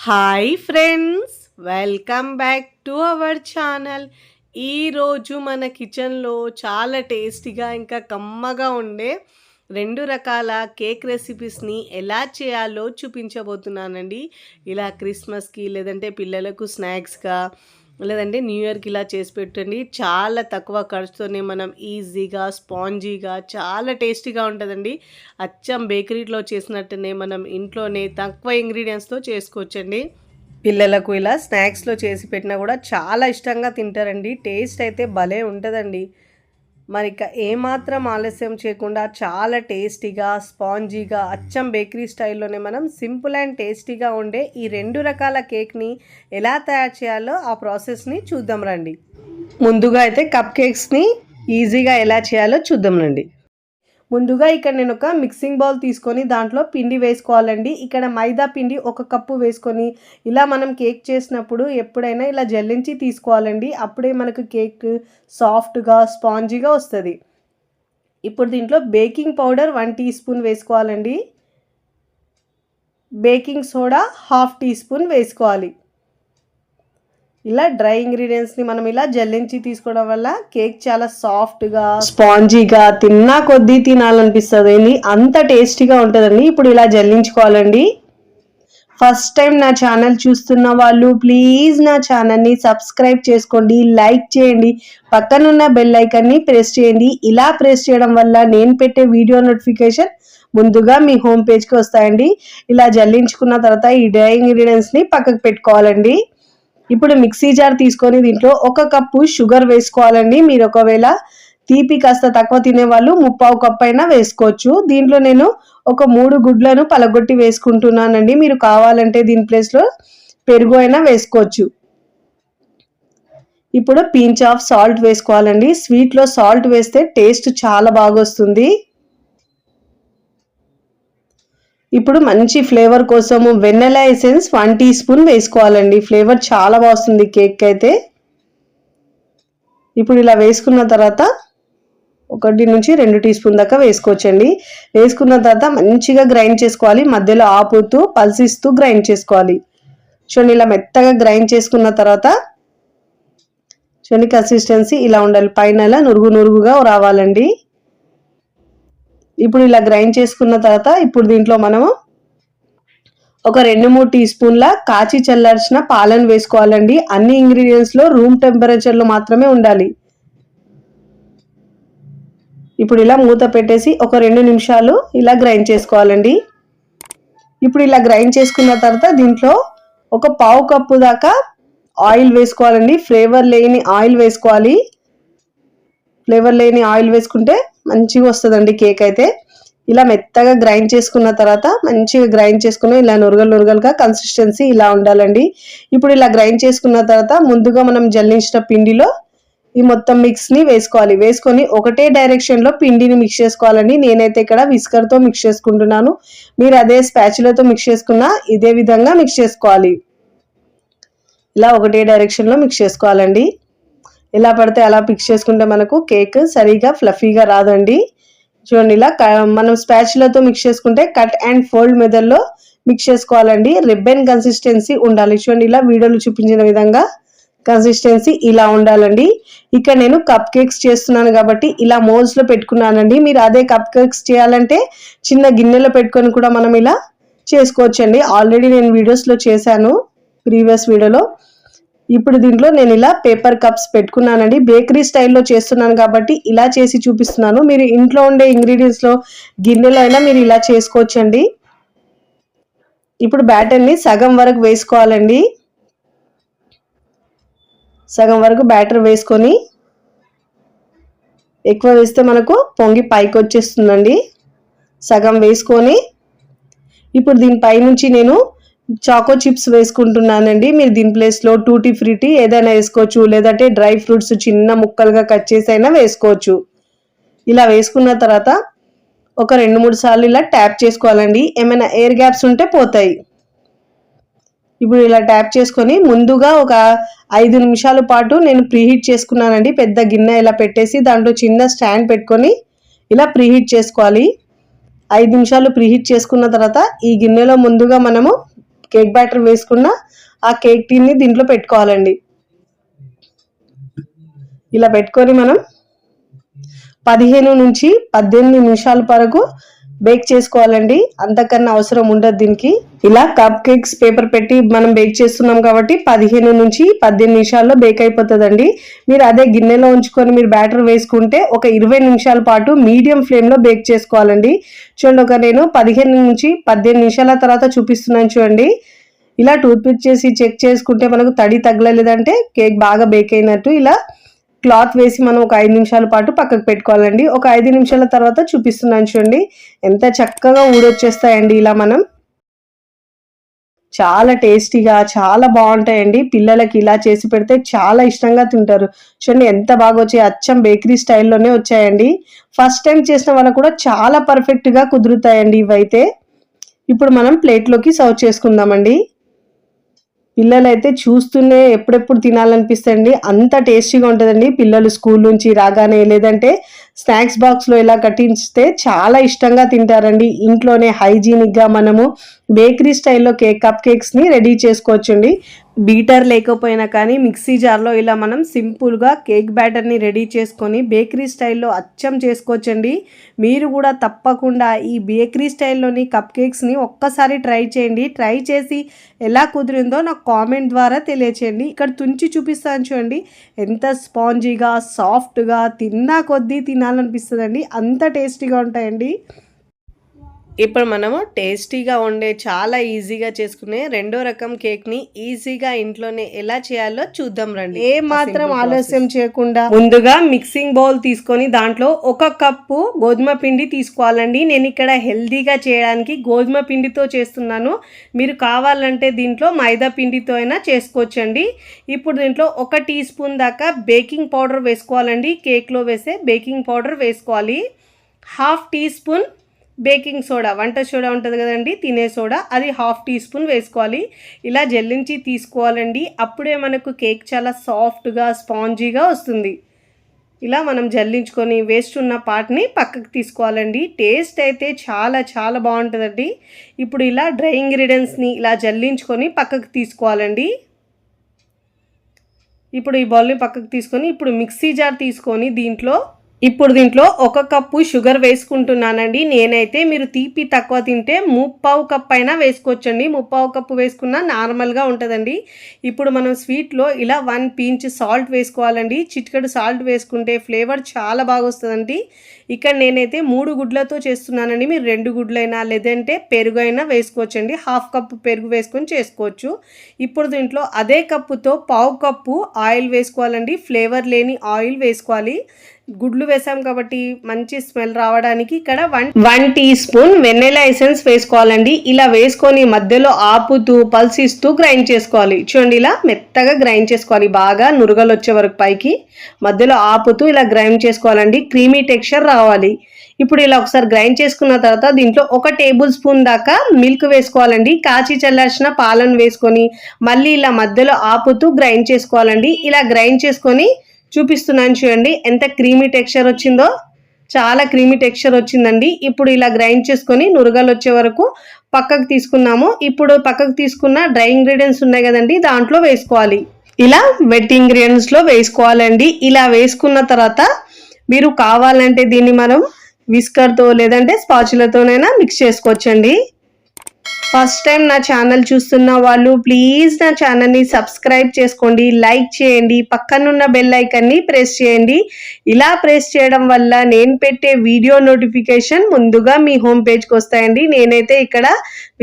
Hi friends, welcome back to our channel. ఈరోజు మన కిచెన్లో చాలా టేస్టీగా ఇంకా కమ్మగా ఉండే 2 రకాల కేక్ రెసిపీస్ని ఎలా చేయాలో చూపించబోతున్నానండి. ఇలా క్రిస్మస్కి లేదంటే పిల్లలకు స్నాక్స్గా లేదంటే న్యూ ఇయర్కి ఇలా చేసి పెట్టండి. చాలా తక్కువ ఖర్చుతోనే మనం ఈజీగా స్పాంజీగా చాలా టేస్టీగా ఉంటుందండి. అచ్చం బేకరీలో చేసినట్టునే మనం ఇంట్లోనే తక్కువ ఇంగ్రీడియంట్స్తో చేసుకోవచ్చండి. పిల్లలకు ఇలా స్నాక్స్లో చేసి పెట్టినా కూడా చాలా ఇష్టంగా తింటారండి. టేస్ట్ అయితే భలే ఉంటుందండి. మరి ఇక ఏమాత్రం ఆలస్యం చేయకుండా చాలా టేస్టీగా స్పాంజీగా అచ్చం బేకరీ స్టైల్లోనే మనం సింపుల్ అండ్ టేస్టీగా ఉండే ఈ 2 రకాల కేక్ని ఎలా తయారు చేయాలో ఆ ప్రాసెస్ని చూద్దాం రండి. ముందుగా అయితే కప్ కేక్స్ని ఈజీగా ఎలా చేయాలో చూద్దాం రండి. ముందుగా ఇక్కడ నేను ఒక మిక్సింగ్ బౌల్ తీసుకొని దాంట్లో పిండి వేసుకోవాలండి. ఇక్కడ మైదా పిండి 1 కప్పు వేసుకొని ఇలా మనం కేక్ చేసినప్పుడు ఎప్పుడైనా ఇలా జల్లించి తీసుకోవాలండి. అప్పుడే మనకు కేక్ సాఫ్ట్గా స్పాంజీగా వస్తుంది. ఇప్పుడు దీంట్లో బేకింగ్ పౌడర్ 1 టీ స్పూన్ వేసుకోవాలండి. బేకింగ్ సోడా 1/2 టీ స్పూన్ వేసుకోవాలి. ఇలా డ్రై ఇంగ్రీడియంట్స్ని మనం ఇలా జల్లించి తీసుకోవడం వల్ల కేక్ చాలా సాఫ్ట్గా స్పాంజీగా తిన్నా కొద్దీ తినాలనిపిస్తుంది. అంత టేస్టీగా ఉంటుందండి. ఇప్పుడు ఇలా జల్లించుకోవాలండి. ఫస్ట్ టైం నా ఛానల్ చూస్తున్న వాళ్ళు ప్లీజ్ నా ఛానల్ని సబ్స్క్రైబ్ చేసుకోండి, లైక్ చేయండి, పక్కనున్న బెల్ ఐకాన్ని ప్రెస్ చేయండి. ఇలా ప్రెస్ చేయడం వల్ల నేను పెట్టే వీడియో నోటిఫికేషన్ ముందుగా మీ హోమ్ పేజ్కి వస్తాయండి. ఇలా జల్లించుకున్న తర్వాత ఈ డ్రై ఇంగ్రీడియంట్స్ని పక్కకు పెట్టుకోవాలండి. ఇప్పుడు మిక్సీ జార్ తీసుకొని దీంట్లో 1 కప్పు షుగర్ వేసుకోవాలండి. మీరు ఒకవేళ తీపి కాస్త తక్కువ తినేవాళ్ళు 3/4 కప్ అయినా వేసుకోవచ్చు. దీంట్లో నేను ఒక 3 గుడ్లను పలగొట్టి వేసుకుంటున్నానండి. మీరు కావాలంటే దీని ప్లేస్లో పెరుగు అయినా వేసుకోవచ్చు. ఇప్పుడు పించ్ ఆఫ్ సాల్ట్ వేసుకోవాలండి. స్వీట్లో సాల్ట్ వేస్తే టేస్ట్ చాలా బాగా వస్తుంది. ఇప్పుడు మంచి ఫ్లేవర్ కోసము వెన్నెలా ఎసెన్స్ 1 టీ స్పూన్ వేసుకోవాలండి. ఫ్లేవర్ చాలా బాగుంది కేక్ అయితే. ఇప్పుడు ఇలా వేసుకున్న తర్వాత 1 నుంచి 2 టీ స్పూన్ దాకా వేసుకోవచ్చండి. వేసుకున్న తర్వాత మంచిగా గ్రైండ్ చేసుకోవాలి. మధ్యలో ఆపుతూ పల్సిస్తూ గ్రైండ్ చేసుకోవాలి. చూడండి, ఇలా మెత్తగా గ్రైండ్ చేసుకున్న తర్వాత చూడండి కన్సిస్టెన్సీ ఇలా ఉండాలి. పైన ఇలా నురుగు నురుగుగా రావాలండి. ఇప్పుడు ఇలా గ్రైండ్ చేసుకున్న తర్వాత ఇప్పుడు దీంట్లో మనము ఒక 2-3 టీ స్పూన్ల కాచి చల్లార్చిన పాలను వేసుకోవాలండి. అన్ని ఇంగ్రీడియంట్స్లో రూమ్ టెంపరేచర్లో మాత్రమే ఉండాలి. ఇప్పుడు ఇలా మూత పెట్టేసి ఒక 2 నిమిషాలు ఇలా గ్రైండ్ చేసుకోవాలండి. ఇప్పుడు ఇలా గ్రైండ్ చేసుకున్న తర్వాత దీంట్లో ఒక 1/4 కప్పు దాకా ఆయిల్ వేసుకోవాలండి. ఫ్లేవర్ లేని ఆయిల్ వేసుకోవాలి. ఫ్లేవర్ లేని ఆయిల్ వేసుకుంటే మంచిగా వస్తుందండి కేక్ అయితే. ఇలా మెత్తగా గ్రైండ్ చేసుకున్న తర్వాత మంచిగా గ్రైండ్ చేసుకుని ఇలా నురగలుగా కన్సిస్టెన్సీ ఇలా ఉండాలండి. ఇప్పుడు ఇలా గ్రైండ్ చేసుకున్న తర్వాత ముందుగా మనం జల్లించిన పిండిలో ఈ మొత్తం మిక్స్ని వేసుకోవాలి. వేసుకొని ఒకటే డైరెక్షన్లో పిండిని మిక్స్ చేసుకోవాలండి. నేనైతే ఇక్కడ విస్కర్తో మిక్స్ చేసుకుంటున్నాను. మీరు అదే స్పాచులాతో మిక్స్ చేసుకున్నా ఇదే విధంగా మిక్స్ చేసుకోవాలి. ఇలా ఒకటే డైరెక్షన్లో మిక్స్ చేసుకోవాలండి. ఎలా పడితే అలా మిక్స్ చేసుకుంటే మనకు కేక్ సరిగా ఫ్లఫీగా రాదండి. చూడండి, ఇలా మనం స్పాచులాతో మిక్స్ చేసుకుంటే కట్ అండ్ ఫోల్డ్ మెథడ్లో మిక్స్ చేసుకోవాలండి. రిబ్బన్ కన్సిస్టెన్సీ ఉండాలి. చూడండి, ఇలా వీడియోలో చూపించిన విధంగా కన్సిస్టెన్సీ ఇలా ఉండాలండి. ఇక్కడ నేను కప్ కేక్స్ చేస్తున్నాను కాబట్టి ఇలా మోల్డ్స్లో పెట్టుకున్నానండి. మీరు అదే కప్ కేక్స్ చేయాలంటే చిన్న గిన్నెలో పెట్టుకొని కూడా మనం ఇలా చేసుకోవచ్చండి. ఆల్రెడీ నేను వీడియోస్లో చేశాను, ప్రీవియస్ వీడియోలో. ఇప్పుడు దీంట్లో నేను ఇలా పేపర్ కప్స్ పెట్టుకున్నానండి. బేకరీ స్టైల్లో చేస్తున్నాను కాబట్టి ఇలా చేసి చూపిస్తున్నాను. మీరు ఇంట్లో ఉండే ఇంగ్రీడియంట్స్లో గిన్నెలో అయినా మీరు ఇలా చేసుకోవచ్చండి. ఇప్పుడు బ్యాటర్ని సగం వరకు వేసుకోవాలండి. సగం వరకు బ్యాటర్ వేసుకొని, ఎక్కువ వేస్తే మనకు పొంగి పైకి వచ్చేస్తుందండి. సగం వేసుకొని ఇప్పుడు దీనిపై నుంచి నేను చాకో చిప్స్ వేసుకుంటున్నానండి. మీరు దీని ప్లేస్లో టూటీ ఫ్రూటీ ఏదైనా వేసుకోవచ్చు, లేదంటే డ్రై ఫ్రూట్స్ చిన్న ముక్కలుగా కట్ చేసి అయినా వేసుకోవచ్చు. ఇలా వేసుకున్న తర్వాత ఒక 2-3 సార్లు ఇలా ట్యాప్ చేసుకోవాలండి. ఏమైనా ఎయిర్ గ్యాప్స్ ఉంటే పోతాయి. ఇప్పుడు ఇలా ట్యాప్ చేసుకొని ముందుగా ఒక 5 నిమిషాల పాటు నేను ప్రీహీట్ చేసుకున్నానండి. పెద్ద గిన్నె ఇలా పెట్టేసి దాంట్లో చిన్న స్టాండ్ పెట్టుకొని ఇలా ప్రీహీట్ చేసుకోవాలి. 5 నిమిషాలు ప్రీహీట్ చేసుకున్న తర్వాత ఈ గిన్నెలో ముందుగా మనము కేక్ బ్యాటర్ వేసుకున్న ఆ కేక్ టీన్ని దీంట్లో పెట్టుకోవాలండి. ఇలా పెట్టుకొని మనం 15 నుంచి 18 నిమిషాల వరకు బేక్ చేసుకోవాలండి. అంతకన్నా అవసరం ఉండదు దీనికి. ఇలా కప్ కేక్స్ పేపర్ పెట్టి మనం బేక్ చేస్తున్నాం కాబట్టి 15 నుంచి 18 నిమిషాల్లో బేక్ అయిపోతుందండి. మీరు అదే గిన్నెలో ఉంచుకొని మీరు బ్యాటర్ వేసుకుంటే ఒక 20 నిమిషాల పాటు మీడియం ఫ్లేమ్లో బేక్ చేసుకోవాలండి. చూడండి, నేను 15 నుంచి 18 నిమిషాల తర్వాత చూపిస్తున్నాను చూడండి. ఇలా టూత్ పిక్ చేసి చెక్ చేసుకుంటే మనకు తడి తగలలేదంటే కేక్ బాగా బేక్ అయినట్టు. ఇలా క్లాత్ వేసి మనం ఒక 5 నిమిషాల పాటు పక్కకు పెట్టుకోవాలండి. ఒక 5 నిమిషాల తర్వాత చూపిస్తున్నాను చూడండి, ఎంత చక్కగా ఊడొచ్చేస్తాయండి. ఇలా మనం చాలా టేస్టీగా చాలా బాగుంటాయండి. పిల్లలకి ఇలా చేసి పెడితే చాలా ఇష్టంగా తింటారు. చూడండి ఎంత బాగా వచ్చాయి, అచ్చం బేకరీ స్టైల్లోనే వచ్చాయండి. ఫస్ట్ టైం చేసిన వాళ్ళకు కూడా చాలా పర్ఫెక్ట్గా కుదురుతాయండి ఇవైతే. ఇప్పుడు మనం ప్లేట్లోకి సర్వ్ చేసుకుందామండి. పిల్లలైతే చూస్తూనే ఎప్పుడెప్పుడు తినాలనిపిస్తుంది, అంత టేస్టీగా ఉంటుందండి. పిల్లలు స్కూల్ నుంచి రాగానే లేదంటే స్నాక్స్ బాక్స్లో ఇలా కట్టించితే చాలా ఇష్టంగా తింటారండి. ఇంట్లోనే హైజీనిక్గా మనము బేకరీ స్టైల్లో కప్ కేక్స్ని రెడీ చేసుకోవచ్చండి. బీటర్ లేకపోయినా కానీ మిక్సీ జార్లో ఇలా మనం సింపుల్గా కేక్ బ్యాటర్ని రెడీ చేసుకొని బేకరీ స్టైల్లో అచ్చం చేసుకోవచ్చండి. మీరు కూడా తప్పకుండా ఈ బేకరీ స్టైల్లోని కప్ కేక్స్ని ఒక్కసారి ట్రై చేయండి. ట్రై చేసి ఎలా కుదిరిందో నాకు కామెంట్ ద్వారా తెలియచేయండి. ఇక్కడ తుంచి చూపిస్తాను చూడండి, ఎంత స్పాంజీగా సాఫ్ట్గా తిన్నా కొద్దీ తినాలనిపిస్తుందండి, అంత టేస్టీగా ఉంటాయండి. ఇప్పుడు మనము టేస్టీగా ఉండే చాలా ఈజీగా చేసుకునే రెండో రకం కేక్ని ఈజీగా ఇంట్లోనే ఎలా చేయాలో చూద్దాం రండి. ఏ మాత్రం ఆలస్యం చేయకుండా ముందుగా మిక్సింగ్ బౌల్ తీసుకొని దాంట్లో 1 కప్పు గోధుమ పిండి తీసుకోవాలండి. నేను ఇక్కడ హెల్దీగా చేయడానికి గోధుమ పిండితో చేస్తున్నాను. మీరు కావాలంటే దీంట్లో మైదా పిండితో అయినా చేసుకోవచ్చండి. ఇప్పుడు దీంట్లో 1 టీ స్పూన్ దాకా బేకింగ్ పౌడర్ వేసుకోవాలండి. కేక్లో వేసే బేకింగ్ పౌడర్ వేసుకోవాలి. 1/2 టీ స్పూన్ బేకింగ్ సోడా, వంట సోడా ఉంటుంది కదండి, తినే సోడా, అది 1/2 టీ స్పూన్ వేసుకోవాలి. ఇలా జల్లించి తీసుకోవాలండి. అప్పుడే మనకు కేక్ చాలా సాఫ్ట్గా స్పాంజీగా వస్తుంది. ఇలా మనం జల్లించుకొని వేస్ట్ ఉన్న పార్ట్ని పక్కకు తీసుకోవాలండి. టేస్ట్ అయితే చాలా చాలా బాగుంటుందండి. ఇప్పుడు ఇలా డ్రై ఇంగ్రీడియంట్స్ని ఇలా జల్లించుకొని పక్కకు తీసుకోవాలండి. ఇప్పుడు ఈ బౌల్ని పక్కకు తీసుకొని ఇప్పుడు మిక్సీ జార్ తీసుకొని దీంట్లో 1 కప్పు షుగర్ వేసుకుంటున్నానండి. నేనైతే మీరు తీపి తక్కువ తింటే 3/4 కప్ అయినా వేసుకోవచ్చండి. 3/4 కప్పు వేసుకున్నా నార్మల్గా ఉంటుందండి. ఇప్పుడు మనం స్వీట్లో ఇలా 1 పించ్ సాల్ట్ వేసుకోవాలండి. చిటికెడు సాల్ట్ వేసుకుంటే ఫ్లేవర్ చాలా బాగా వస్తుందండి. ఇక్కడ నేనైతే 3 గుడ్లతో చేస్తున్నానండి. మీరు 2 గుడ్లైనా లేదంటే పెరుగు అయినా వేసుకోవచ్చండి. 1/2 కప్పు పెరుగు వేసుకొని చేసుకోవచ్చు. ఇప్పుడు దీంట్లో అదే కప్పుతో 1/4 కప్పు ఆయిల్ వేసుకోవాలండి. ఫ్లేవర్ లేని ఆయిల్ వేసుకోవాలి. గుడ్లు వేసాం కాబట్టి మంచి స్మెల్ రావడానికి ఇక్కడ 1 టీ స్పూన్ వెనిలా ఎసెన్స్ వేసుకోవాలండి. ఇలా వేసుకొని మధ్యలో ఆపుతూ పల్సిస్తూ గ్రైండ్ చేసుకోవాలి. చూడండి, ఇలా మెత్తగా గ్రైండ్ చేసుకోవాలి. బాగా నురగలు వచ్చే వరకు పైకి మధ్యలో ఆపుతూ ఇలా గ్రైండ్ చేసుకోవాలండి. క్రీమీ టెక్స్చర్ రావాలి. ఇప్పుడు ఇలా ఒకసారి గ్రైండ్ చేసుకున్న తర్వాత దీంట్లో 1 టేబుల్ స్పూన్ దాకా మిల్క్ వేసుకోవాలండి. కాచి చల్లార్చిన పాలను వేసుకొని మళ్ళీ ఇలా మధ్యలో ఆపుతూ గ్రైండ్ చేసుకోవాలండి. ఇలా గ్రైండ్ చేసుకొని చూపిస్తున్నాను చూడండి, ఎంత క్రీమీ టెక్స్చర్ వచ్చిందో. చాలా క్రీమీ టెక్స్చర్ వచ్చిందండి. ఇప్పుడు ఇలా గ్రైండ్ చేసుకొని నురగలు వచ్చే వరకు పక్కకు తీసుకున్నాము. ఇప్పుడు పక్కకు తీసుకున్న డ్రై ఇంగ్రీడియంట్స్ ఉన్నాయి కదండి, దాంట్లో వేసుకోవాలి. ఇలా వెట్ ఇంగ్రీడియంట్స్లో వేసుకోవాలండి. ఇలా వేసుకున్న తర్వాత మీరు కావాలంటే దీన్ని మనం విస్కర్తో లేదంటే స్పాచులతోనైనా మిక్స్ చేసుకోవచ్చండి. ఫస్ట్ టైం నా ఛానల్ చూస్తున్న వాళ్ళు ప్లీజ్ నా ఛానల్ని సబ్స్క్రైబ్ చేసుకోండి, లైక్ చేయండి, పక్కనున్న బెల్ ఐకాన్ని ప్రెస్ చేయండి. ఇలా ప్రెస్ చేయడం వల్ల నేను పెట్టే వీడియో నోటిఫికేషన్ ముందుగా మీ హోమ్ పేజ్కి వస్తాయండి. నేనైతే ఇక్కడ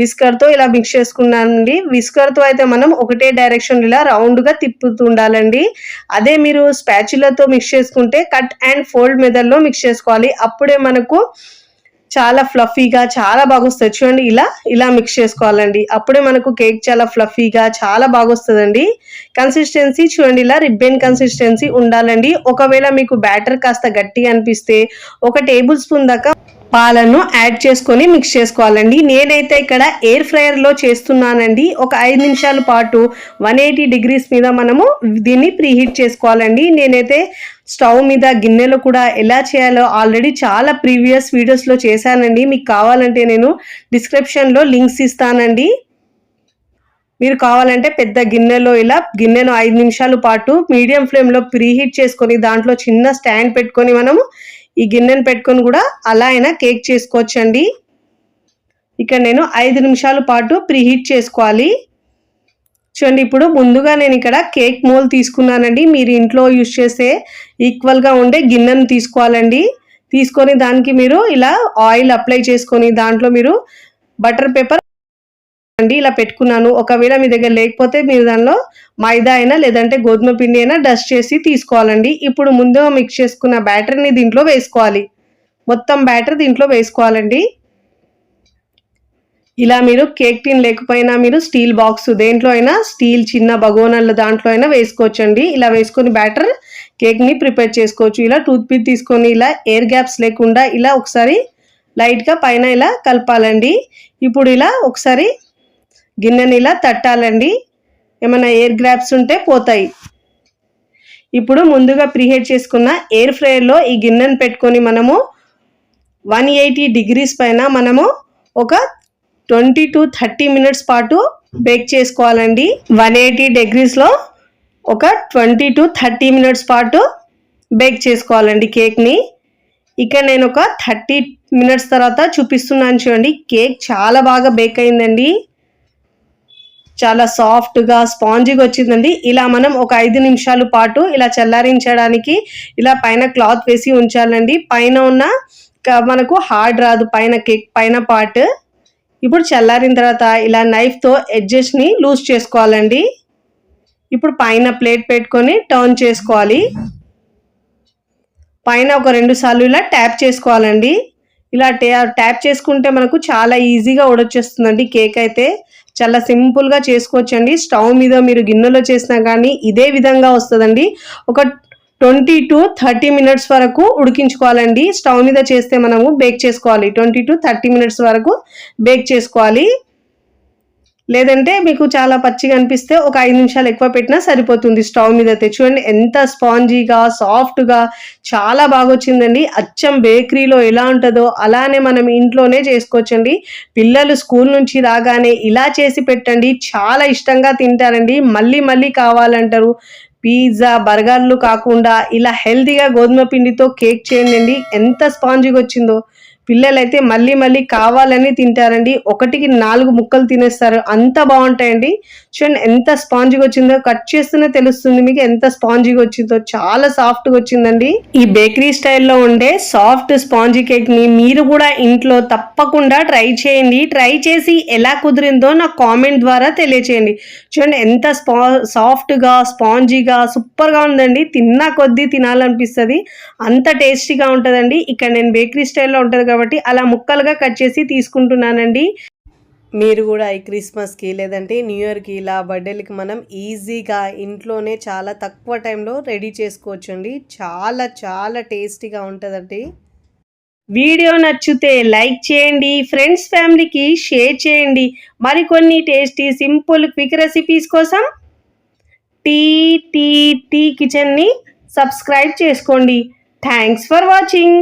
విస్కర్తో ఇలా మిక్స్ చేసుకున్నానండి. విస్కర్తో అయితే మనం ఒకటే డైరెక్షన్ ఇలా రౌండ్గా తిప్పుతూ ఉండాలండి. అదే మీరు స్పాచులతో మిక్స్ చేసుకుంటే కట్ అండ్ ఫోల్డ్ మెథడ్లో మిక్స్ చేసుకోవాలి. అప్పుడే మనకు చాలా ఫ్లఫీగా చాలా బాగా వస్తుంది. చూడండి, ఇలా మిక్స్ చేసుకోవాలండి. అప్పుడే మనకు కేక్ చాలా ఫ్లఫీగా చాలా బాగా వస్తుందండి. కన్సిస్టెన్సీ చూడండి, ఇలా రిబ్బన్ కన్సిస్టెన్సీ ఉండాలండి. ఒకవేళ మీకు బ్యాటర్ కాస్త గట్టిగా అనిపిస్తే 1 టేబుల్ స్పూన్ దాకా పాలను యాడ్ చేసుకొని మిక్స్ చేసుకోవాలండి. నేనైతే ఇక్కడ ఎయిర్ ఫ్రైయర్లో చేస్తున్నానండి. ఒక 5 నిమిషాల పాటు 180 డిగ్రీస్ మీద మనము దీన్ని ప్రీహీట్ చేసుకోవాలండి. నేనైతే స్టవ్ మీద గిన్నెలో కూడా ఎలా చేయాలో ఆల్రెడీ చాలా ప్రీవియస్ వీడియోస్లో చేశానండి. మీకు కావాలంటే నేను డిస్క్రిప్షన్లో లింక్స్ ఇస్తానండి. మీరు కావాలంటే పెద్ద గిన్నెలో గిన్నెను 5 నిమిషాల పాటు మీడియం ఫ్లేమ్లో ప్రీహీట్ చేసుకొని దాంట్లో చిన్న స్టాండ్ పెట్టుకొని మనము ఈ గిన్నెను పెట్టుకొని కూడా అలా అయినా కేక్ చేసుకోవచ్చండి. ఇక్కడ నేను 5 నిమిషాల పాటు ప్రీహీట్ చేసుకోవాలి. చూడండి, ఇప్పుడు ముందుగా నేను ఇక్కడ కేక్ మోల్ తీసుకున్నానండి. మీరు ఇంట్లో యూజ్ చేసే ఈక్వల్గా ఉండే గిన్నెను తీసుకోవాలండి. తీసుకొని దానికి మీరు ఇలా ఆయిల్ అప్లై చేసుకొని దాంట్లో మీరు బటర్ పేపర్ అండి ఇలా పెట్టుకున్నాను. ఒకవేళ మీ దగ్గర లేకపోతే మీరు దానిలో మైదా అయినా లేదంటే గోధుమ పిండి అయినా డస్ట్ చేసి తీసుకోవాలండి. ఇప్పుడు ముందుగా మిక్స్ చేసుకున్న బ్యాటర్ని దీంట్లో వేసుకోవాలి. మొత్తం బ్యాటర్ దీంట్లో వేసుకోవాలండి. ఇలా మీరు కేక్ టిన్ లేకపోయినా మీరు స్టీల్ బాక్స్ దేంట్లో అయినా స్టీల్ చిన్న బగోనల దాంట్లో అయినా వేసుకోవచ్చండి. ఇలా వేసుకొని బ్యాటర్ కేక్ని ప్రిపేర్ చేసుకోవచ్చు. ఇలా టూత్ పిక్ తీసుకొని ఇలా ఎయిర్ గ్యాప్స్ లేకుండా ఇలా ఒకసారి లైట్గా పైన ఇలా కలపాలండి. ఇప్పుడు ఇలా ఒకసారి గిన్నెని ఇలా తట్టాలండి. ఏమైనా ఎయిర్ గ్యాప్స్ ఉంటే పోతాయి. ఇప్పుడు ముందుగా ప్రీహీట్ చేసుకున్న ఎయిర్ ఫ్రైయర్లో ఈ గిన్నెను పెట్టుకొని మనము 180 degrees పైన మనము ఒక 20 to 30 minutes పాటు బేక్ చేసుకోవాలండి. 180 degreesలో ఒక 20 to 30 minutes పాటు బేక్ చేసుకోవాలండి కేక్ని. ఇక్కడ నేను ఒక 30 minutes తర్వాత చూపిస్తున్నాను చూడండి. కేక్ చాలా బాగా బేక్ అయిందండి. చాలా సాఫ్ట్గా స్పాంజీగా వచ్చిందండి. ఇలా మనం ఒక 5 నిమిషాల పాటు ఇలా చల్లారించడానికి ఇలా పైన క్లాత్ వేసి ఉంచాలండి. పైన ఉన్న మనకు హార్డ్ రాదు పైన కేక్ పైన పార్ట్. ఇప్పుడు చల్లారిన తర్వాత ఇలా నైఫ్తో ఎడ్జెస్ని లూజ్ చేసుకోవాలండి. ఇప్పుడు పైన ప్లేట్ పెట్టుకొని టర్న్ చేసుకోవాలి. పైన ఒక 2 సార్లు ఇలా ట్యాప్ చేసుకోవాలండి. ఇలా ట్యాప్ చేసుకుంటే మనకు చాలా ఈజీగా ఉడొచ్చేస్తుందండి. కేక్ అయితే చాలా సింపుల్గా చేసుకోవచ్చండి. స్టవ్ మీద మీరు గిన్నెలో చేసినా కానీ ఇదే విధంగా వస్తుందండి. ఒక 20 to 30 minutes వరకు ఉడికించుకోవాలండి. స్టవ్ మీద చేస్తే మనము బేక్ చేసుకోవాలి. 20 to 30 minutes వరకు బేక్ చేసుకోవాలి. లేదంటే మీకు చాలా పచ్చిగా అనిపిస్తే ఒక 5 నిమిషాలు ఎక్కువ పెట్టినా సరిపోతుంది. స్టవ్ మీద అయితే చూడండి ఎంత స్పాంజీగా సాఫ్ట్గా చాలా బాగా వచ్చిందండి. అచ్చం బేకరీలో ఎలా ఉంటుందో అలానే మనం ఇంట్లోనే చేసుకోవచ్చండి. పిల్లలు స్కూల్ నుంచి రాగానే ఇలా చేసి పెట్టండి, చాలా ఇష్టంగా తింటారండి. మళ్ళీ మళ్ళీ కావాలంటారు. పిజ్జా బర్గర్లు కాకుండా ఇలా హెల్తీగా గోధుమ పిండితో కేక్ చేయండి. ఎంత స్పాంజీగా వచ్చిందో పిల్లలైతే మళ్ళీ మళ్ళీ కావాలని తింటారండి. 1కి 4 ముక్కలు తినేస్తారు, అంత బాగుంటాయండి. చూడండి ఎంత స్పాంజీగా వచ్చిందో, కట్ చేస్తూనే తెలుస్తుంది మీకు ఎంత స్పాంజీగా వచ్చిందో. చాలా సాఫ్ట్గా వచ్చిందండి. ఈ బేకరీ స్టైల్లో ఉండే సాఫ్ట్ స్పాంజీ కేక్ని మీరు కూడా ఇంట్లో తప్పకుండా ట్రై చేయండి. ట్రై చేసి ఎలా కుదిరిందో నాకు కామెంట్ ద్వారా తెలియచేయండి. చూడండి ఎంత సాఫ్ట్గా స్పాంజీగా సూపర్గా ఉందండి. తిన్నా కొద్దీ తినాలనిపిస్తుంది, అంత టేస్టీగా ఉంటుందండి. ఇక్కడ నేను బేకరీ స్టైల్లో ఉంటుంది కాబట్టి అలా ముక్కలుగా కట్ చేసి తీసుకుంటున్నానండి. మీరు కూడా ఈ క్రిస్మస్కి లేదంటే న్యూ ఇయర్కి ఇలా బర్త్డేలకి మనం ఈజీగా ఇంట్లోనే చాలా తక్కువ టైంలో రెడీ చేసుకోవచ్చండి. చాలా చాలా టేస్టీగా ఉంటుందండి. వీడియో నచ్చితే లైక్ చేయండి, ఫ్రెండ్స్ ఫ్యామిలీకి షేర్ చేయండి. మరికొన్ని టేస్టీ సింపుల్ క్విక్ రెసిపీస్ కోసం టీ కిచెన్ని సబ్స్క్రైబ్ చేసుకోండి. Thanks for watching.